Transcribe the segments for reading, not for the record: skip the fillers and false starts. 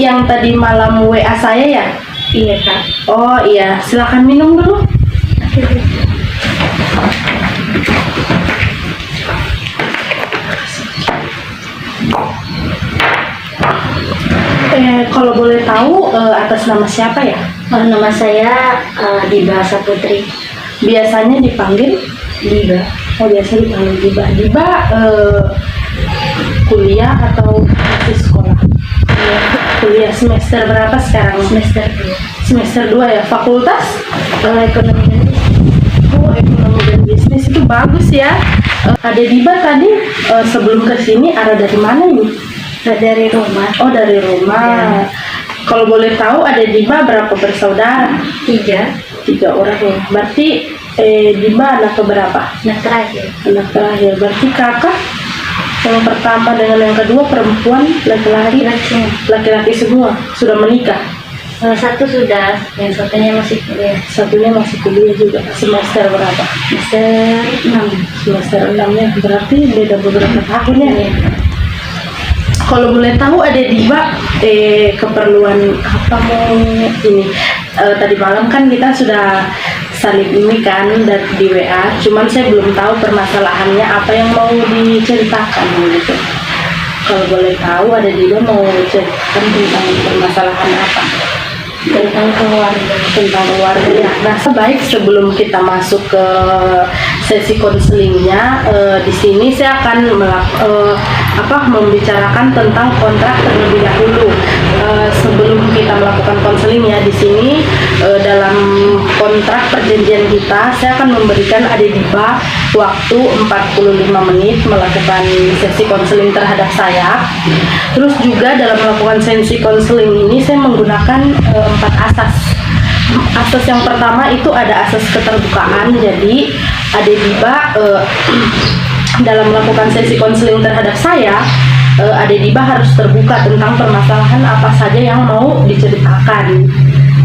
yang tadi malam WA saya ya? Iya Kak. Oh iya, silakan minum dulu. Kalau boleh tahu atas nama siapa ya? Nama saya Diba Saputri. Biasanya dipanggil Diba. Oh biasa dipanggil Diba. Diba kuliah atau masih sekolah? Kuliah semester berapa sekarang? Semester 2. Semester 2 ya. Fakultas? Ekonomi dan bisnis. Oh ekonomi dan bisnis itu bagus ya. Ada Diba tadi sebelum kesini ada dari mana ini? Dari rumah. Oh dari rumah. Ya. Kalau boleh tahu ada Diba berapa bersaudara? 3. 3 orang ya. Berarti Diba anak keberapa? Nah terakhir. Anak terakhir. Berarti kakak yang pertama dengan yang kedua perempuan, laki-laki? Laki-laki semua. Sudah menikah? Satu sudah, yang satunya masih kuliah. Satunya masih kuliah juga. Semester berapa? Semester 6. Semester 6 ya. Berarti beda beberapa tahun ya. Iya. Kalau boleh tahu ada Diba keperluan apa mau ini? Tadi malam kan kita sudah saling ini kan di WA, cuman saya belum tahu permasalahannya apa yang mau diceritakan gitu. Kalau boleh tahu ada Diba mau ceritakan tentang permasalahan apa? Tentang keluarga. Tentang keluarga ya. Nah, sebaik sebelum kita masuk ke sesi konselingnya, di sini saya akan membicarakan tentang kontrak terlebih dahulu. Sebelum kita melakukan konseling ya, di sini dalam kontrak perjanjian kita, saya akan memberikan Ade Diba waktu 45 menit melakukan sesi konseling terhadap saya. Terus juga dalam melakukan sesi konseling ini saya menggunakan 4 asas. Asas yang pertama itu ada asas keterbukaan. Jadi Ade Diba dalam melakukan sesi konseling terhadap saya, Ade Diba harus terbuka tentang permasalahan apa saja yang mau diceritakan.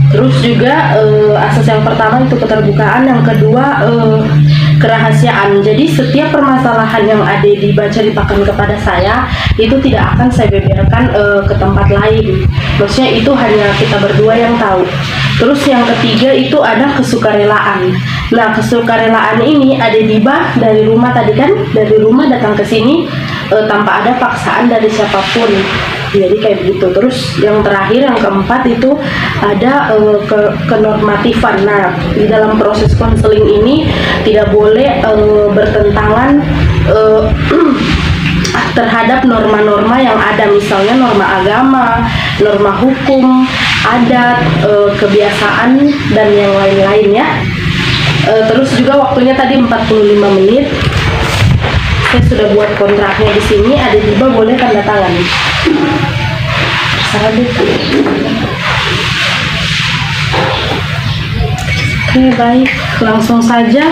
Terus juga asas yang pertama itu keterbukaan, yang kedua kerahasiaan. Jadi setiap permasalahan yang Ade Diba ceritakan kepada saya itu tidak akan saya beberkan ke tempat lain. Maksudnya itu hanya kita berdua yang tahu. Terus yang ketiga itu ada kesukarelaan. Nah kesukarelaan ini Ade Diba dari rumah tadi kan, dari rumah datang ke sini tanpa ada paksaan dari siapapun. Jadi kayak begitu. Terus yang terakhir yang keempat itu ada kenormatifan. Nah di dalam proses konseling ini tidak boleh bertentangan terhadap norma-norma yang ada, misalnya norma agama, norma hukum, adat, kebiasaan dan yang lain-lain ya. Terus juga waktunya tadi 45 menit. Saya sudah buat kontraknya di sini. Ade Diba boleh tanda tangan. Oke, baik, langsung saja.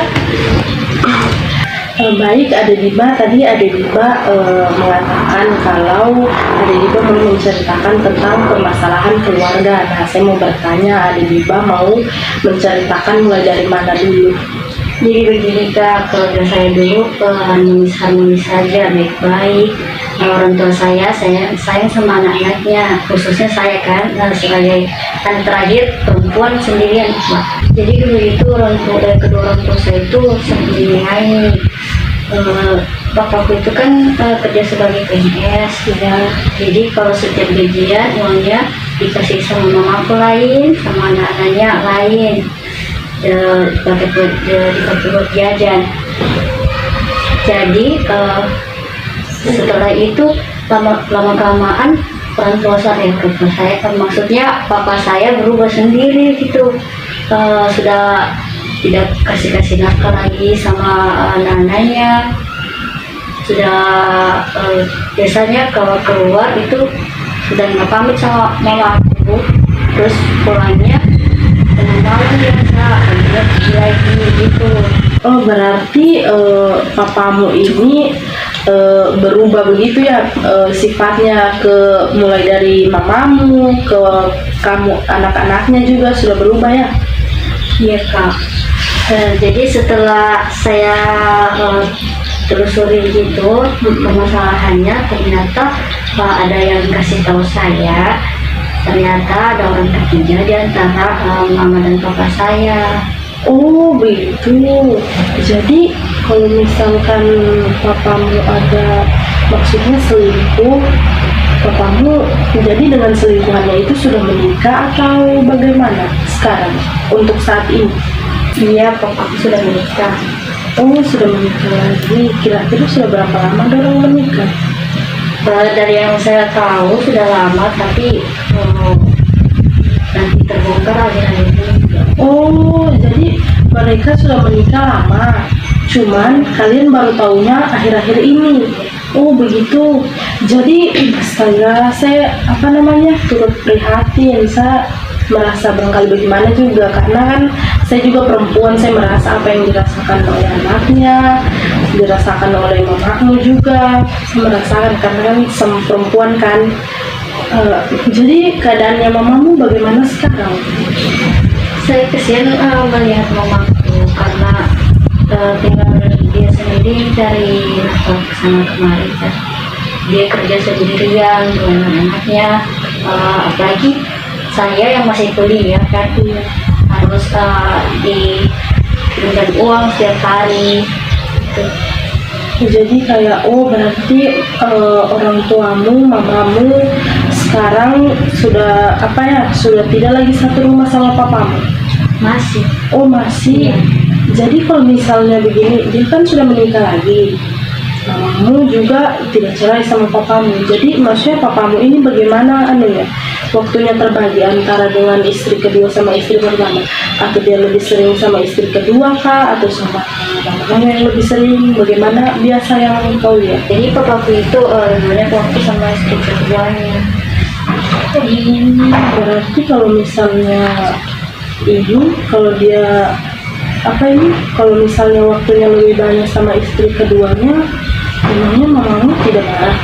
Baik, Ade Diba tadi Ade Diba mengatakan kalau Ade Diba mau menceritakan tentang permasalahan keluarga. Nah, saya mau bertanya, Ade Diba mau menceritakan mulai dari mana dulu? Jadi begini Kak, keluarga saya dulu harmonis saja, baik-baik. Orang tua saya sayang sama anak-anaknya, khususnya saya kan sebagai anak terakhir perempuan sendirian. Jadi begitu kedua orang tua saya itu sendirian. Bapakku itu kan kerja sebagai PNS ya. Jadi kalau setiap gajian uangnya dikasih sama mamaku lain, sama anak-anaknya lain. Dipakai buat jajan. Jadi setelah itu lama-kelamaan orang tua saya maksudnya papa saya berubah sendiri gitu. Sudah tidak kasih nafkah lagi sama anak-anaknya. Sudah biasanya kalau keluar itu sudah nggak pamit sama mama aku, terus pulangnya tengah malam biasa lagi gitu. Oh berarti papamu ini berubah begitu ya sifatnya, mulai dari mamamu ke kamu, anak-anaknya juga sudah berubah ya? Iya Kak. Jadi setelah saya telusuri gitu permasalahannya, ternyata ada yang kasih tahu saya ternyata ada orang ketiga di antara mama dan papa saya. Oh begitu. Jadi kalau misalkan papamu ada maksudnya selingkuh, papamu jadi dengan selingkuhannya itu sudah menikah atau bagaimana sekarang untuk saat ini? Iya, papaku sudah menikah. Oh sudah menikah lagi. Kira-kira sudah berapa lama dorong menikah? Dari yang saya tahu sudah lama, tapi nanti terbongkar akhir-akhir ini. Oh jadi mereka sudah menikah lama, cuman kalian baru tahunya akhir-akhir ini. Oh begitu. Jadi astaga, saya turut prihatin. Saya merasa barangkali bagaimana juga, karena kan saya juga perempuan. Saya merasa apa yang dirasakan oleh anaknya, dirasakan oleh mamamu juga. Saya merasakan karena kan sama perempuan kan. Jadi keadaannya mamamu bagaimana sekarang? Saya kesian melihat mamaku karena tinggal dia sendiri dari kesana kemari kan. Dia kerja sendirian dengan anaknya, apalagi saya yang masih kuliah kan, harus diberikan uang setiap hari gitu. Jadi kayak berarti orang tuamu, mamamu sekarang sudah sudah tidak lagi satu rumah sama papamu? Masih. Oh masih. Iya. Jadi kalau misalnya begini, dia kan sudah menikah lagi, mamamu juga tidak cerai sama papamu. Jadi maksudnya papamu ini bagaimana waktunya terbagi antara dengan istri kedua sama istri pertama, atau dia lebih sering sama istri kedua kah, atau sama mamanya yang lebih sering? Bagaimana biasa yang kau lihat? Jadi papaku itu banyak waktu sama istri keduanya. Berarti kalau misalnya kalau dia kalau misalnya waktunya lebih banyak sama istri keduanya, emangnya mamamu tidak marah?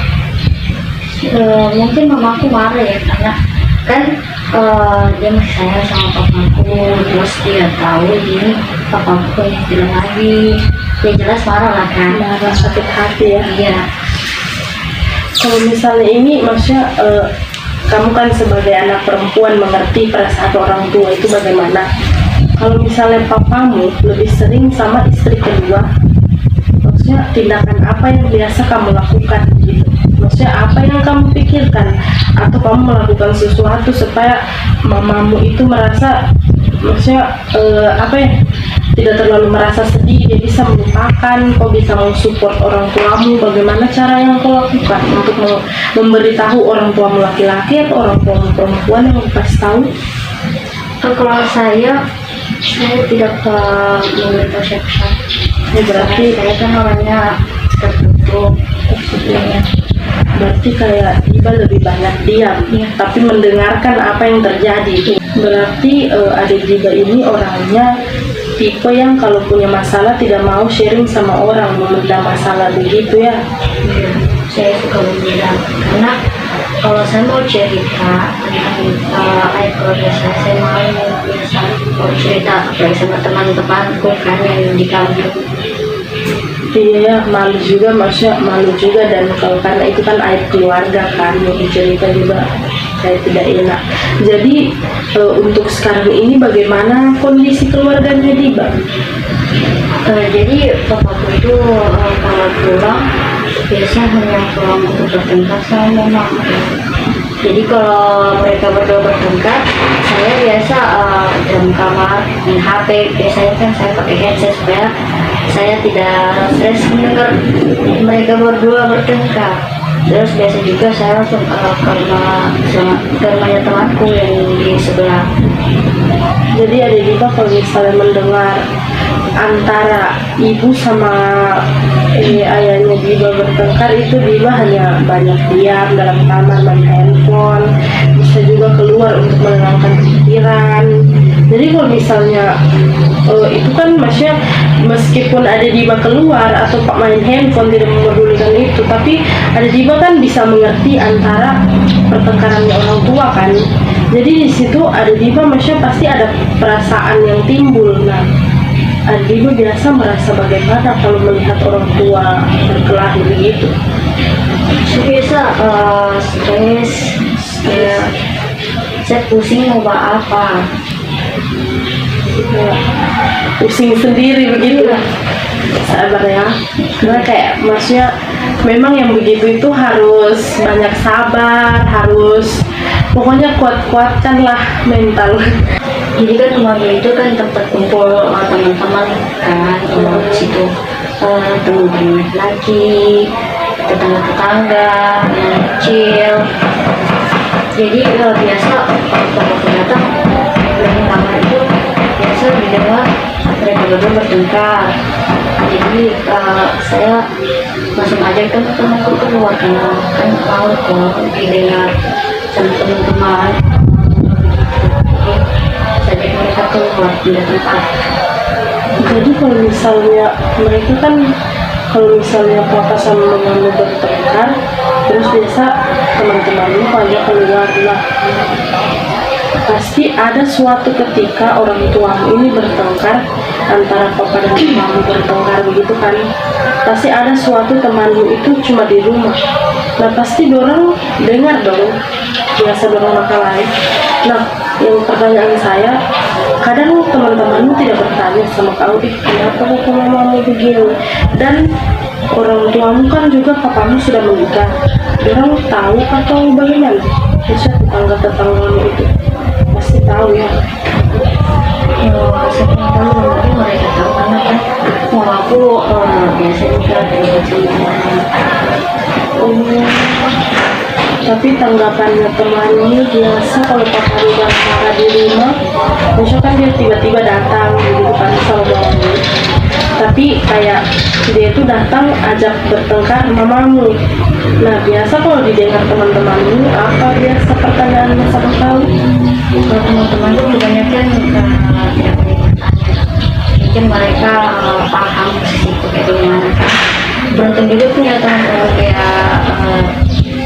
Mungkin mamaku marah ya, karena kan dia masih sayang sama papaku, terus dia tahu ini papaku yang tidak lagi, ya jelas marah lah kan. Marah, sakit hati ya. Iya. Kalau misalnya ini maksudnya kamu kan sebagai anak perempuan mengerti perasaan orang tua itu bagaimana. Kalau misalnya papamu lebih sering sama istri kedua, maksudnya tindakan apa yang biasa kamu lakukan gitu? Maksudnya apa yang kamu pikirkan, atau kamu melakukan sesuatu supaya mamamu itu merasa, maksudnya tidak terlalu merasa sedih, dia bisa melupakan, kau bisa mensupport orang tuamu? Bagaimana cara yang kau lakukan untuk memberitahu orang tuamu laki-laki atau orang tuamu perempuan yang kasih tahu? Kalau saya tidak memberitahu siapa-siapa. Berarti saya kan orangnya tertutup. Berarti kayak Diba lebih banyak diam, tapi mendengarkan apa yang terjadi. Berarti adik Diba ini orangnya tipe yang kalau punya masalah tidak mau sharing sama orang, memendam masalah begitu ya. Saya suka memendam, karena kalau saya mau cerita tentang ayah keluarga saya mau biasa mau cerita apalagi sama teman-temanku kan yang di kampung. Iya, malu juga, maksudnya malu juga, dan kalau karena itu kan aib keluarga kan, mau cerita juga kayak tidak enak. Jadi untuk sekarang ini bagaimana kondisi keluarganya Diba? Jadi papaku itu kalau pulang biasanya hanya pulang untuk bertengkar sama mama. Jadi kalau mereka berdua bertengkar, saya biasa dalam kamar main HP. Biasanya kan saya pakai headset supaya saya tidak stres mendengar mereka berdua bertengkar. Terus biasa juga saya langsung ke rumahnya temanku yang di sebelah. Jadi ada Diba kalau misalnya mendengar antara ibu sama ayahnya Diba bertengkar, itu Diba hanya banyak diam dalam kamar main handphone, bisa juga keluar untuk menenangkan pikiran. Jadi kalau misalnya itu kan maksudnya meskipun ada Diba keluar atau Pak main handphone tidak mempedulikan itu, tapi ada Diba kan bisa mengerti antara pertengkarannya orang tua kan. Jadi di situ ada Diba maksudnya pasti ada perasaan yang timbul. Nah, Diba biasa merasa bagaimana kalau melihat orang tua berkelahi begitu? Saya biasa stres, saya pusing mau buat apa. Ya, pusing sendiri begitu lah. Sabar ya, karena kayak maksudnya memang yang begitu itu harus banyak sabar, harus pokoknya kuat-kuatkanlah mental. Jadi kan keluarga itu kan tempat kumpul teman-teman kan, di situ teman-teman laki, tetangga-tetangga yang kecil. Jadi biasa kalau datang dari kamar itu biasa didengar mereka berdua bertengkar. Jadi saya langsung ajak teman-temanku keluar karena kan mau didengar sama teman-teman. Jadi mereka keluar tidak tempat. Jadi kalau misalnya mereka kan kalau misalnya papa sama mamamu bertengkar, terus biasa teman-temanmu pada keluar lah. Pasti ada suatu ketika orang tuamu ini bertengkar, antara papa dan mamamu bertengkar begitu kan. Pasti ada suatu temanmu itu cuma di rumah. Nah pasti dorang dengar dong, biasa dorang makalai. Nah yang pertanyaan saya, kadang teman-temanmu tidak bertanya sama kamu, kenapa kok mamamu begini? Dan orang tuamu kan juga papamu sudah menikah, orang tahu atau bagaimana? Bisa tetangga-tetanggamu itu pasti tahu ya. Saya tahu mungkin mereka tahu karena kan mau aku biasa juga Tapi tanggapannya temannya biasa kalau papa udah marah di rumah, misalkan dia tiba-tiba datang gitu kan sama mamamu. Tapi kayak dia itu datang ajak bertengkar mamamu. Nah biasa kalau didengar teman-temanmu apa biasa pertanyaan sama kamu? kalau teman-teman itu kebanyakan tidak boleh bertanya. Mungkin mereka paham posisiku kayak gimana kan. Beruntung juga punya teman-teman kayak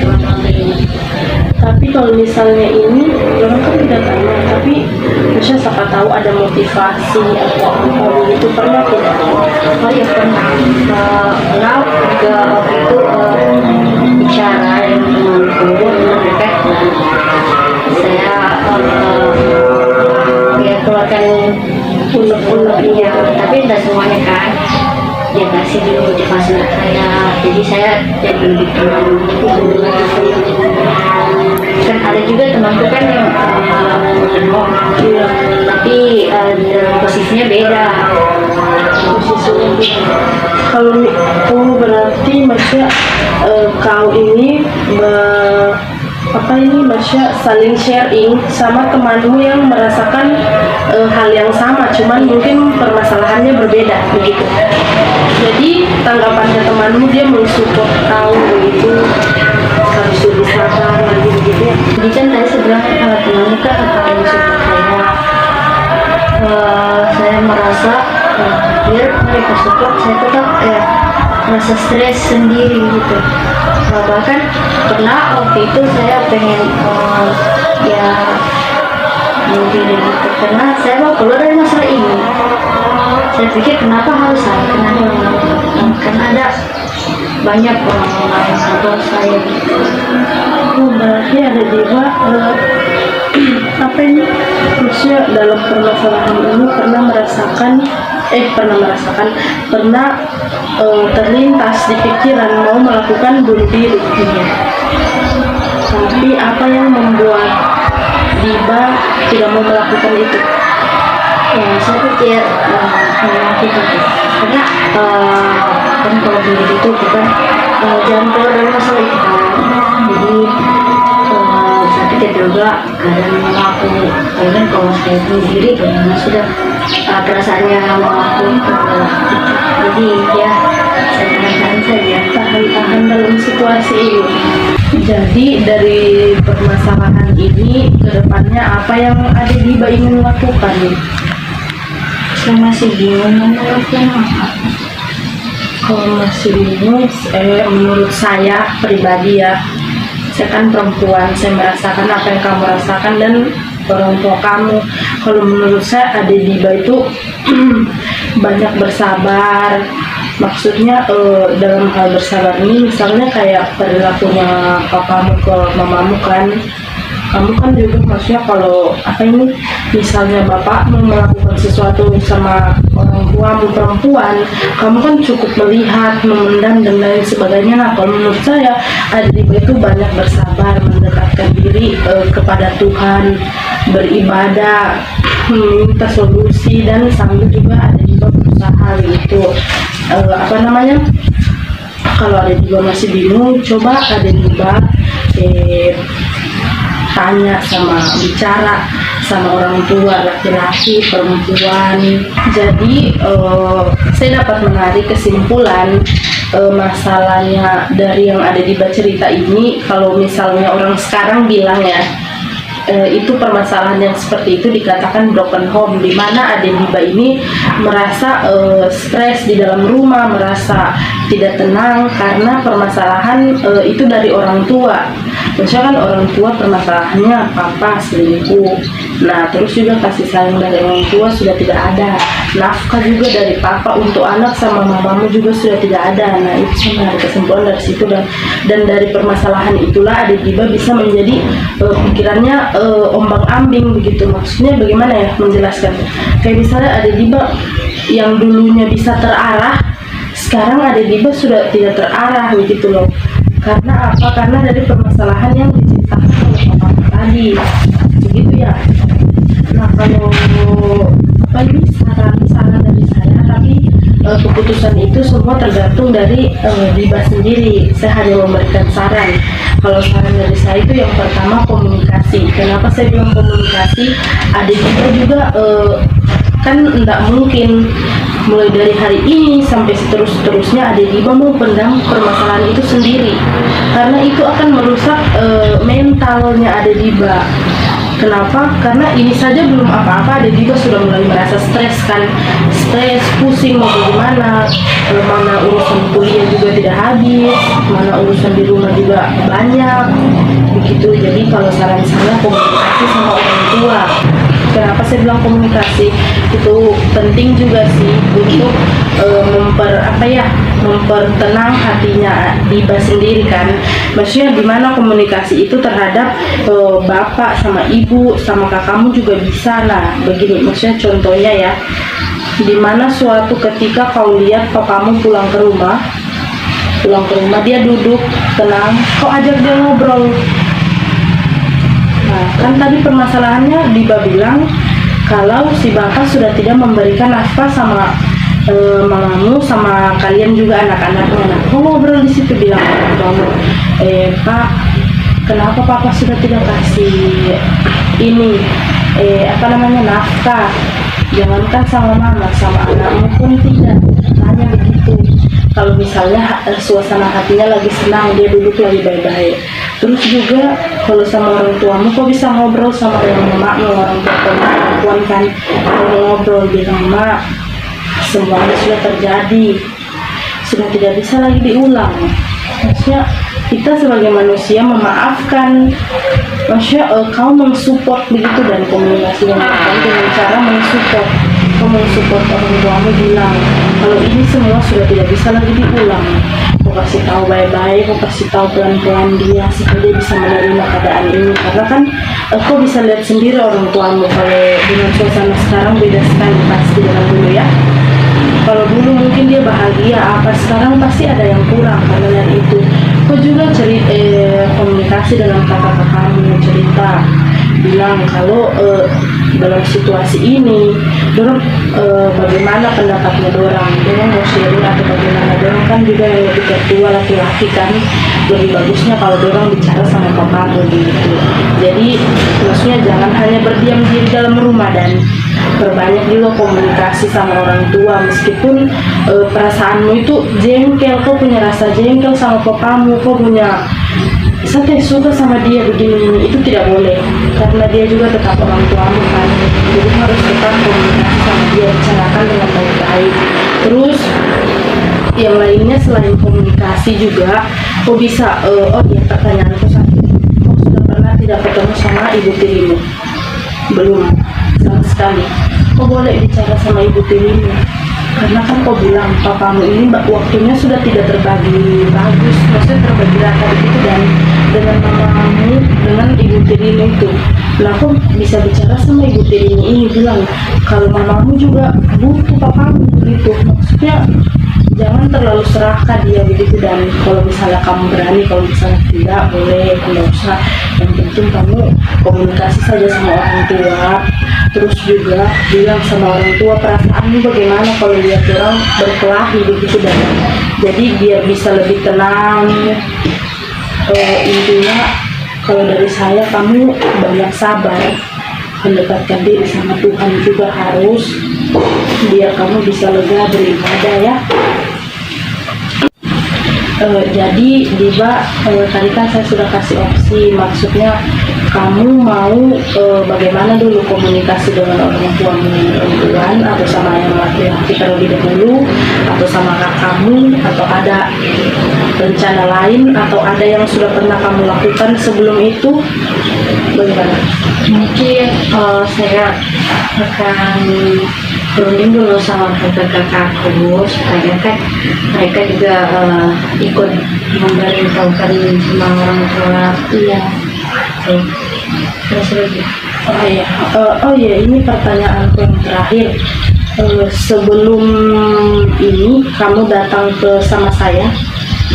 teman-teman ini. Tapi kalau misalnya ini orang kan tidak tanya, tapi bisa siapa tahu ada motivasi atau apa begitu, pernah tidak? Oh ya pernah. Pernah juga waktu itu bicara dengan temanku mereka saya dia keluarkan unek-uneknya, tapi tidak semuanya kan. Dia kasih dulu motivasi saya, jadi saya jadi lebih tenang. Kan ada juga temanku kan yang tapi dalam posisinya beda. Posisinya gitu. Kalau berarti maksudnya kau ini apa ini maksudnya saling sharing sama temanmu yang merasakan hal yang sama, cuman mungkin permasalahannya berbeda begitu. Jadi tanggapannya temanmu dia mensupport kau begitu, harus lebih sabar lagi begitu ya. Jadi kan tadi saya bilang temanku kan akan support saya merasa biar mereka support saya tetap merasa stres sendiri gitu. Bahkan pernah waktu itu saya pengen ya mungkin gitu karena saya mau keluar dari masalah ini. Saya pikir kenapa harus saya, karena ada banyak orang lain atau saya gitu. Berarti ada juga apa ini maksudnya dalam permasalahan ini pernah terlintas di pikiran mau melakukan bunuh diri. Tapi apa yang membuat Diba tidak mau melakukan itu? Ya saya pikir melakukan karena kan kalau bunuh itu bukan jangan keluar dari masalah itu kan. Jadi saya pikir juga kadang aku pengen kalau saya bunuh diri bagaimana sudah perasaannya mau aku jadi ya saya tahan saja, Tahan dalam situasi ini. Jadi dari permasalahan ini kedepannya apa yang ada Diba ingin lakukan? saya masih bingung mau melakukan apa. Kalau masih bingung, menurut saya pribadi ya, saya kan perempuan, saya merasakan apa yang kamu rasakan dan orang tua kamu. Kalau menurut saya adik Diba itu banyak bersabar. Maksudnya dalam hal bersabar ini misalnya kayak perilakunya papamu ke mamamu kan, kamu kan juga maksudnya kalau apa ini misalnya bapak mau melakukan sesuatu sama orang tuamu perempuan, kamu kan cukup melihat, memendam dan lain sebagainya. Nah kalau menurut saya Adiba itu banyak bersabar, mendekatkan diri kepada Tuhan, beribadah, meminta solusi, dan sambil juga Adiba berusaha gitu. Apa namanya, kalau Adiba masih bingung, coba Adiba tanya bicara sama orang tua, laki-laki, perempuan. Jadi saya dapat menarik kesimpulan masalahnya dari yang ada di cerita ini. Kalau misalnya orang sekarang bilang ya, itu permasalahan yang seperti itu dikatakan broken home, di mana Adiba ini merasa stres di dalam rumah, merasa tidak tenang karena permasalahan itu dari orang tua. Misalkan orang tua permasalahannya papa selingkuh, nah terus juga kasih sayang dari orang tua sudah tidak ada, nafkah juga dari papa untuk anak sama mamamu juga sudah tidak ada. Nah itu sebenarnya kesimpulan dari situ, dan dari permasalahan itulah Adiba bisa menjadi pikirannya ombang-ambing begitu. Maksudnya bagaimana ya menjelaskan, kayak misalnya Adiba yang dulunya bisa terarah, sekarang Adiba sudah tidak terarah begitu loh. Karena apa? Karena dari permasalahan yang diciptakan oleh orang tadi begitu ya. Nah kalau apa ini saran dari saya, tapi keputusan itu semua tergantung dari Diba sendiri. Saya hanya memberikan saran. Kalau saran dari saya itu yang pertama komunikasi. Kenapa saya bilang komunikasi? Adiba juga kan tidak mungkin mulai dari hari ini sampai seterusnya Adiba mau pendam permasalahan itu sendiri, karena itu akan merusak mentalnya Adiba. Kenapa? Karena ini saja belum apa-apa Adiba sudah mulai merasa stres kan, pusing mau bagaimana, mana urusan kuliah juga tidak habis, mana urusan di rumah juga banyak begitu. Jadi kalau saran saya komunikasi sama orang tua. Kenapa saya bilang komunikasi itu penting juga sih untuk mempertenang hatinya Diba sendiri kan. Maksudnya gimana komunikasi itu terhadap bapak sama ibu sama kakakmu juga bisa. Nah begini, maksudnya contohnya ya, dimana suatu ketika kau lihat papamu pulang ke rumah dia duduk tenang, kau ajak dia ngobrol. Nah, kan tadi permasalahannya Diba bilang kalau si bapak sudah tidak memberikan nafkah sama mamamu sama kalian juga anak-anaknya. Nah, kau ngobrol di situ bilang kamu, Pak, kenapa papa sudah tidak kasih ini nafkah? Jangankan sama mama, sama anakmu pun tidak. Tanya begitu. Kalau misalnya suasana hatinya lagi senang, dia duduk lagi baik-baik. Terus juga kalau sama orang tuamu, kok bisa ngobrol sama mamamu, orang tua perempuan kan, ngobrol bilang, Mak, semuanya sudah terjadi, sudah tidak bisa lagi diulang. Maksudnya kita sebagai manusia memaafkan, maksudnya kau mensupport begitu, dan komunikasi dengan cara mensupport. Kau mensupport orang tuamu bilang kalau ini semua sudah tidak bisa lagi diulang. Kau kasih tahu baik-baik, kau kasih tahu pelan-pelan dia supaya dia bisa menerima keadaan ini. Karena kan kau bisa lihat sendiri orang tuamu kalau dengan suasana sekarang beda sekali pasti dengan dulu ya. Kalau dulu mungkin dia bahagia, sekarang pasti ada yang kurang karena yang itu. Kau juga komunikasi dengan kakak-kakakmu, cerita, bilang kalau dalam situasi ini dorang bagaimana pendapatnya dorang mau sharing atau bagaimana. Dorang kan juga yang lebih tertua laki-laki kan, lebih bagusnya kalau dorang bicara sama papamu gitu. Jadi maksudnya jangan hanya berdiam diri dalam rumah, dan perbanyak juga komunikasi sama orang tua. Meskipun perasaanmu itu jengkel, kau punya rasa jengkel sama papamu, kau punya saya suka sama dia begini, itu tidak boleh karena dia juga tetap orang tuamu kan. Jadi harus tetap komunikasi sama dia, bicarakan dengan baik-baik. Terus yang lainnya selain komunikasi juga kau bisa pertanyaanku satu, kau sudah pernah tidak ketemu sama ibu tirimu? Belum sama sekali. Kau boleh bicara sama ibu tirimu, karena kan kau bilang papamu ini waktunya sudah tidak terbagi bagus, maksudnya terbagi rata begitu, dan dengan mamamu, dengan ibu tirimu itu. Nah aku bisa bicara sama ibu tirimu ini, bilang kalau mamamu juga butuh papamu gitu, maksudnya jangan terlalu serahkan dia begitu, dan kalau misalnya kamu berani, kalau misalnya tidak boleh, tidak usah, yang penting kamu komunikasi saja sama orang tua. Terus juga bilang sama orang tua perasaanmu bagaimana kalau lihat orang berkelahi begitu, dan jadi biar bisa lebih tenang. Intinya kalau dari saya, kamu banyak sabar, mendekatkan diri sama Tuhan juga harus, biar kamu bisa lega beribadah ya. Jadi Diba, tadi kan saya sudah kasih opsi, maksudnya kamu mau bagaimana dulu komunikasi dengan orang tuamu perempuan, atau sama yang laki-laki terlebih dahulu, atau sama kakakmu, atau ada rencana lain, atau ada yang sudah pernah kamu lakukan sebelum itu, bagaimana? Mungkin saya akan berunding dulu sama kakak-kakakku supaya kan mereka juga ikut memberitahukan sama orang tua. Iya. Terus lagi. Oh iya, ini pertanyaanku yang terakhir. Sebelum ini kamu datang ke sama saya,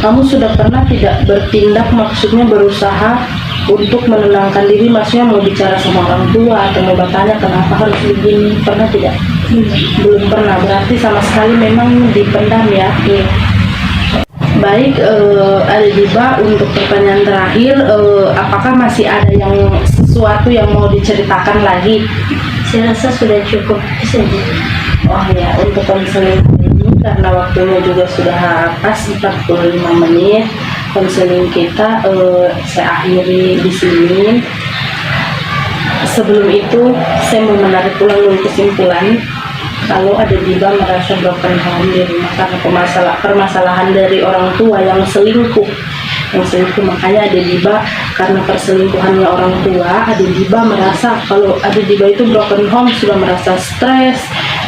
kamu sudah pernah tidak bertindak, maksudnya berusaha untuk menenangkan diri, maksudnya mau bicara sama orang tua atau mau bertanya kenapa harus begini, pernah tidak? Belum pernah, berarti sama sekali memang dipendam ya. Baik, Diba, untuk pertanyaan terakhir, apakah masih ada yang sesuatu yang mau diceritakan lagi? Saya rasa sudah cukup saja. Oh ya, untuk konseling ini karena waktunya juga sudah pas 45 menit, konseling kita saya akhiri di sini. Sebelum itu, saya mau menarik ulang dulu kesimpulan. Kalau ada Diba merasa broken home di rumah karena permasalahan dari orang tua yang selingkuh, makanya ada Diba karena perselingkuhannya orang tua, ada Diba merasa kalau ada Diba itu broken home, sudah merasa stres,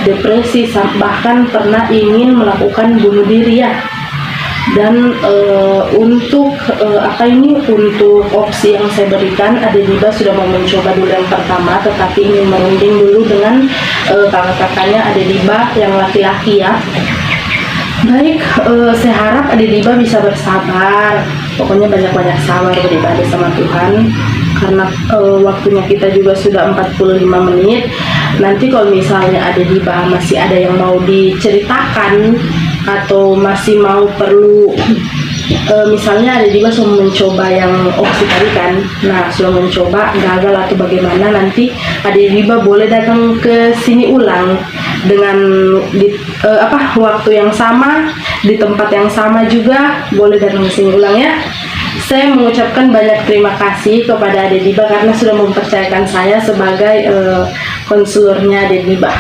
depresi, bahkan pernah ingin melakukan bunuh diri ya. Dan untuk untuk opsi yang saya berikan, ada Diba sudah mau mencoba dulu yang pertama, tetapi ingin merunding dulu dengan kakak-kakaknya ada Diba yang laki-laki ya. Baik, saya harap ada Diba bisa bersabar, pokoknya banyak-banyak sabar, beribadah sama Tuhan, karena waktunya kita juga sudah 45 menit. Nanti kalau misalnya ada Diba masih ada yang mau diceritakan atau masih mau perlu misalnya ada Diba sudah mencoba yang opsi tadi kan, nah sudah mencoba gagal atau bagaimana, nanti ada Diba boleh datang ke sini ulang dengan waktu yang sama, di tempat yang sama juga, boleh datang ke sini ulang ya. Saya mengucapkan banyak terima kasih kepada Ade Diba karena sudah mempercayakan saya sebagai konselornya Ade Diba.